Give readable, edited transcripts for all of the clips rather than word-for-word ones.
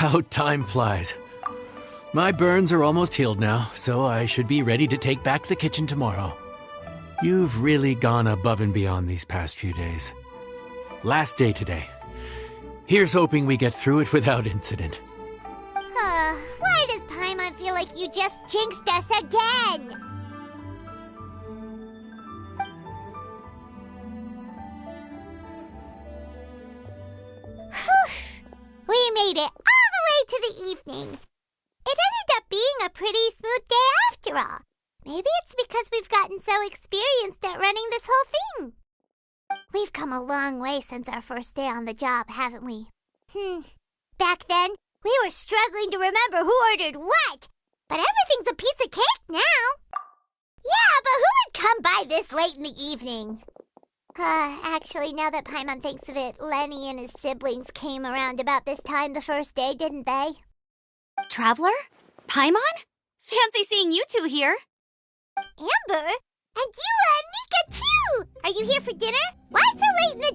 How time flies. My burns are almost healed now, so I should be ready to take back the kitchen tomorrow. You've really gone above and beyond these past few days. Last day today. Here's hoping we get through it without incident. Why does Paimon feel like you just jinxed us again? We made it all the way to the evening. It ended up being a pretty smooth day after all. Maybe it's because we've gotten so experienced at running this whole thing. We've come a long way since our first day on the job, haven't we? Back then, we were struggling to remember who ordered what. But everything's a piece of cake now. Yeah, but who would come by this late in the evening? Actually, now that Paimon thinks of it, Lenny and his siblings came around about this time the first day, didn't they? Traveler? Paimon? Fancy seeing you two here. Amber? And Eula and Mika, too! Are you here for dinner? Why so late in the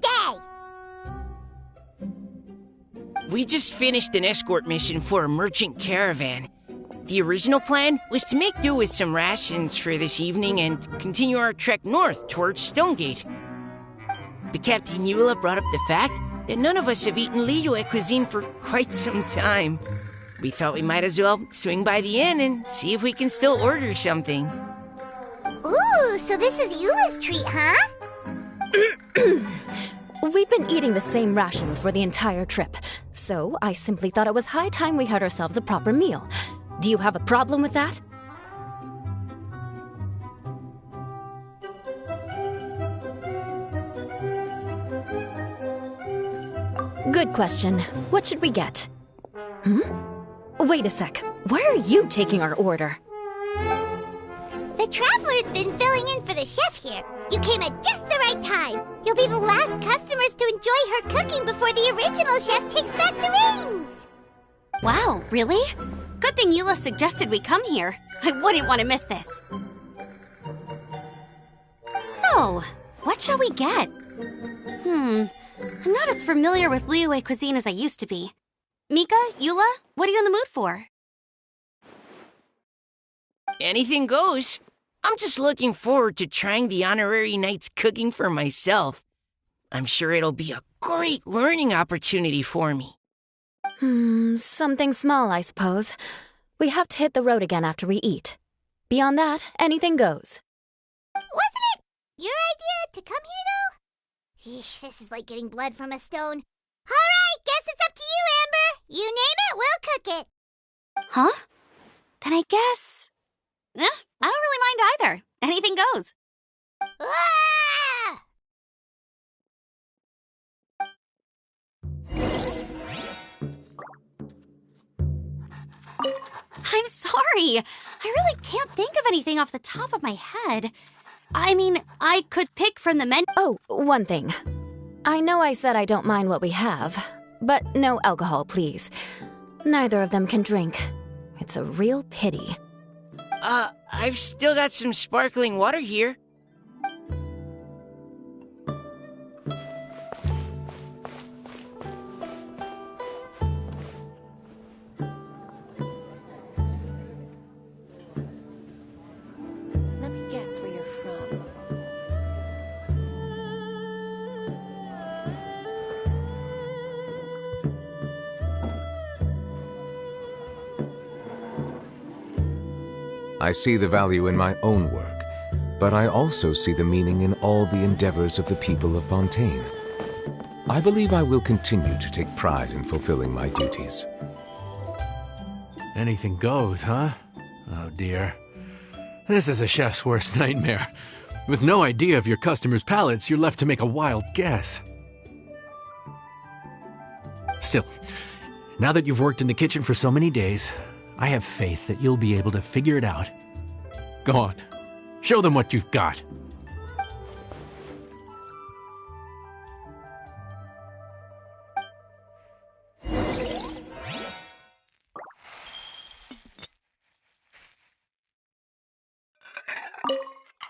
day? We just finished an escort mission for a merchant caravan. The original plan was to make do with some rations for this evening and continue our trek north towards Stonegate. But Captain Eula brought up the fact that none of us have eaten Liyue cuisine for quite some time. We thought we might as well swing by the inn and see if we can still order something. Ooh, so this is Eula's treat, huh? We've been eating the same rations for the entire trip, so I simply thought it was high time we had ourselves a proper meal. Do you have a problem with that? Good question. What should we get? Wait a sec. Why are you taking our order? The Traveler's been filling in for the chef here. You came at just the right time. You'll be the last customers to enjoy her cooking before the original chef takes back the reins. Wow, really? Good thing Eula suggested we come here. I wouldn't want to miss this. So, what shall we get? I'm not as familiar with Liyue cuisine as I used to be. Mika, Eula, what are you in the mood for? Anything goes. I'm just looking forward to trying the honorary knight's cooking for myself. I'm sure it'll be a great learning opportunity for me. Something small, I suppose. We have to hit the road again after we eat. Beyond that, anything goes. Wasn't it your idea to come here, though? Eesh, this is like getting blood from a stone. All right, guess it's up to you, Amber. You name it, we'll cook it. Huh? Then I guess... I don't really mind either. Anything goes. Ah! I'm sorry. I really can't think of anything off the top of my head. I mean, I could pick from the menu. Oh, one thing. I know I said I don't mind what we have, but no alcohol, please. Neither of them can drink. It's a real pity. I've still got some sparkling water here. Let me guess where you're from. I see the value in my own work, but I also see the meaning in all the endeavors of the people of Fontaine. I believe I will continue to take pride in fulfilling my duties. Anything goes, huh? Oh dear. This is a chef's worst nightmare. With no idea of your customers' palates, you're left to make a wild guess. Still, now that you've worked in the kitchen for so many days, I have faith that you'll be able to figure it out. Go on, show them what you've got.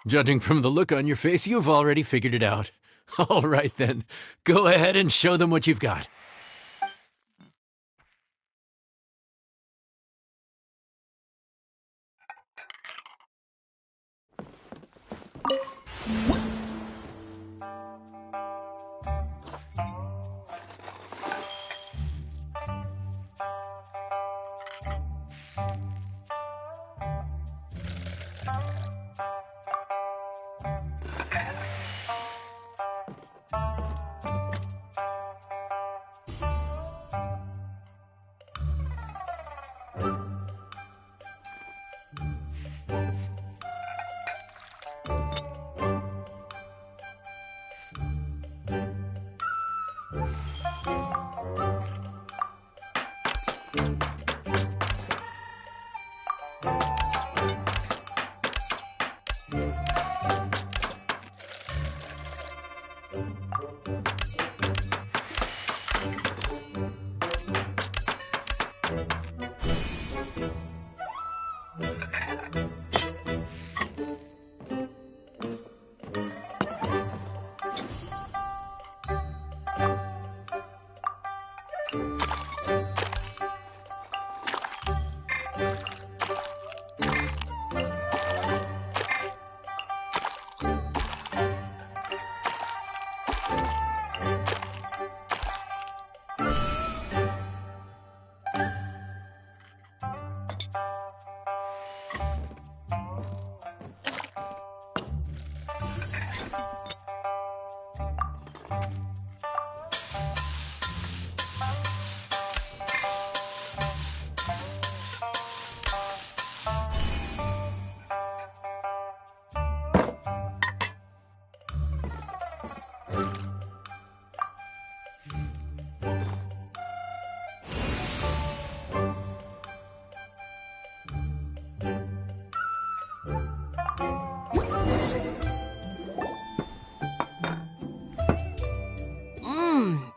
Judging from the look on your face, you've already figured it out. All right then, go ahead and show them what you've got.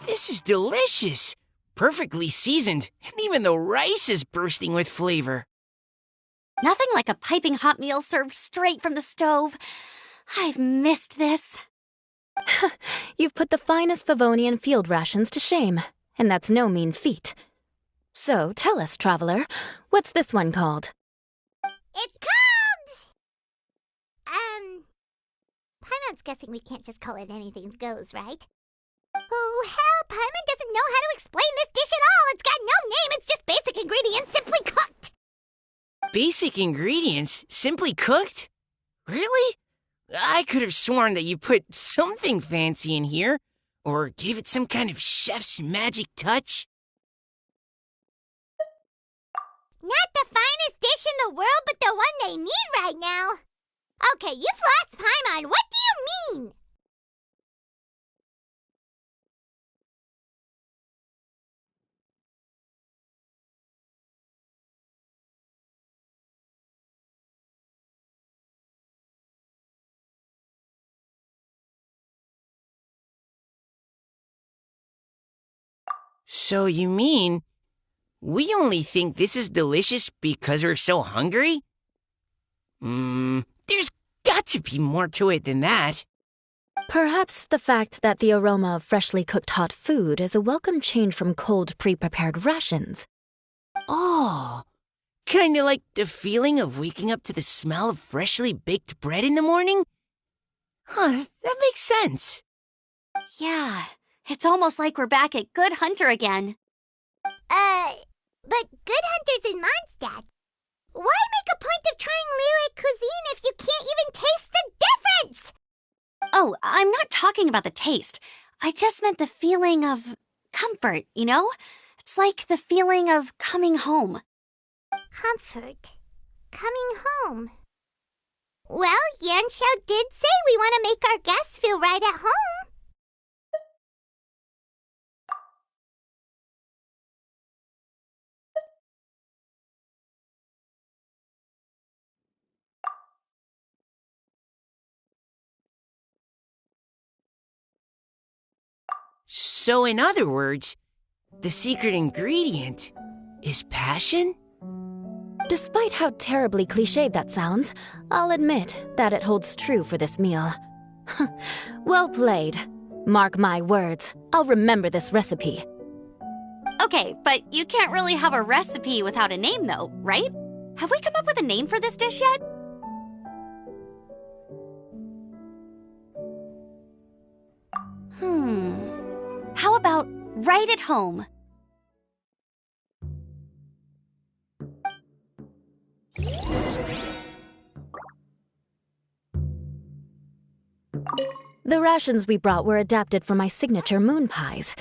This is delicious. Perfectly seasoned, and even the rice is bursting with flavor. Nothing like a piping hot meal served straight from the stove. I've missed this. You've put the finest Favonian field rations to shame, and that's no mean feat. So, tell us, traveler, what's this one called? It's called... Paimon's guessing we can't just call it anything goes, right? Oh, hell, Paimon doesn't know how to explain this dish at all. It's got no name, it's just basic ingredients simply cooked. Basic ingredients? Simply cooked? Really? I could have sworn that you put something fancy in here, or gave it some kind of chef's magic touch. Not the finest dish in the world, but the one they need right now. Okay, you've lost Paimon. What do you mean? So you mean we only think this is delicious because we're so hungry? There's got to be more to it than that. Perhaps the fact that the aroma of freshly cooked hot food is a welcome change from cold, pre-prepared rations. Oh, kinda like the feeling of waking up to the smell of freshly baked bread in the morning? Huh, that makes sense. Yeah, it's almost like we're back at Good Hunter again. But Good Hunter's in Mondstadt. Why make a point of trying Liyue cuisine if you can't even taste the difference? Oh, I'm not talking about the taste. I just meant the feeling of comfort, you know? It's like the feeling of coming home. Comfort. Coming home. Well, Yanxiao did say we want to make our guests feel right at home. So in other words, the secret ingredient is passion? Despite how terribly cliched that sounds, I'll admit that it holds true for this meal. Well played. Mark my words, I'll remember this recipe. Okay, but you can't really have a recipe without a name though, right? Have we come up with a name for this dish yet? How about right at home? The rations we brought were adapted from my signature moon pies.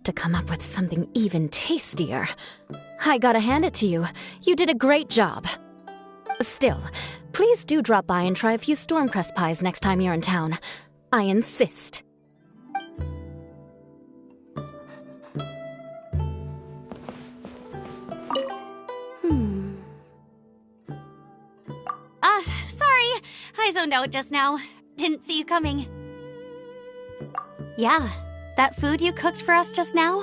To come up with something even tastier. I gotta hand it to you. You did a great job. Still, please do drop by and try a few Stormcrest pies next time you're in town. I insist. Sorry. I zoned out just now. Didn't see you coming. Yeah, that food you cooked for us just now?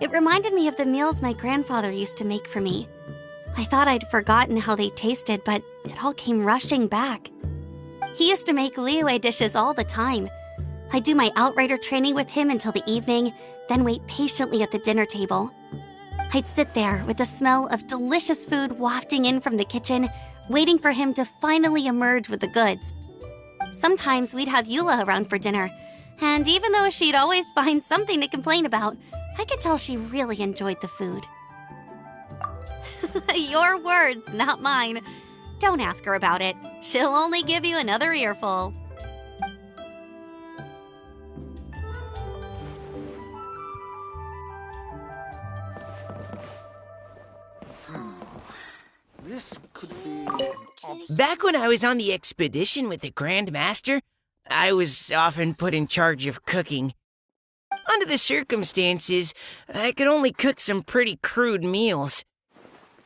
It reminded me of the meals my grandfather used to make for me. I thought I'd forgotten how they tasted, but it all came rushing back. He used to make Liyue dishes all the time. I'd do my outrider training with him until the evening, then wait patiently at the dinner table. I'd sit there with the smell of delicious food wafting in from the kitchen, waiting for him to finally emerge with the goods. Sometimes we'd have Eula around for dinner, and even though she'd always find something to complain about, I could tell she really enjoyed the food. Your words, not mine. Don't ask her about it. She'll only give you another earful. This could be... Back when I was on the expedition with the Grand Master, I was often put in charge of cooking. Under the circumstances, I could only cook some pretty crude meals.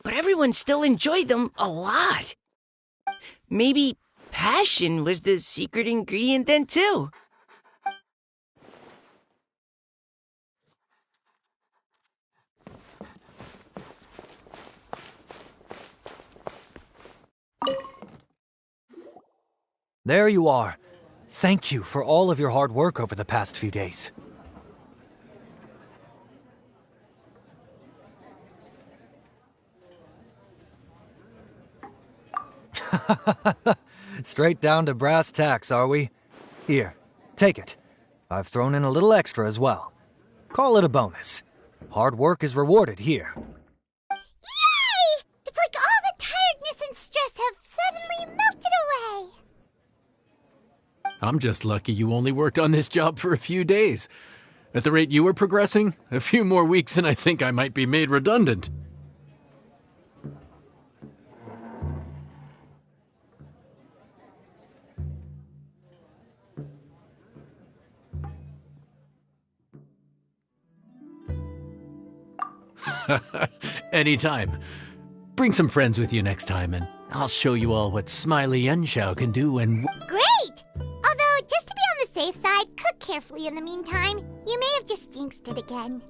But everyone still enjoyed them a lot. Maybe passion was the secret ingredient then, too. There you are. Thank you for all of your hard work over the past few days. Straight down to brass tacks, are we? Here, take it. I've thrown in a little extra as well. Call it a bonus. Hard work is rewarded here. Yay! It's like all the tiredness and stress have suddenly melted away. I'm just lucky you only worked on this job for a few days. At the rate you were progressing, a few more weeks and I think I might be made redundant. Anytime. Bring some friends with you next time, and I'll show you all what Smiley Yenshao can do when... Great! Although, just to be on the safe side, cook carefully in the meantime. You may have just jinxed it again.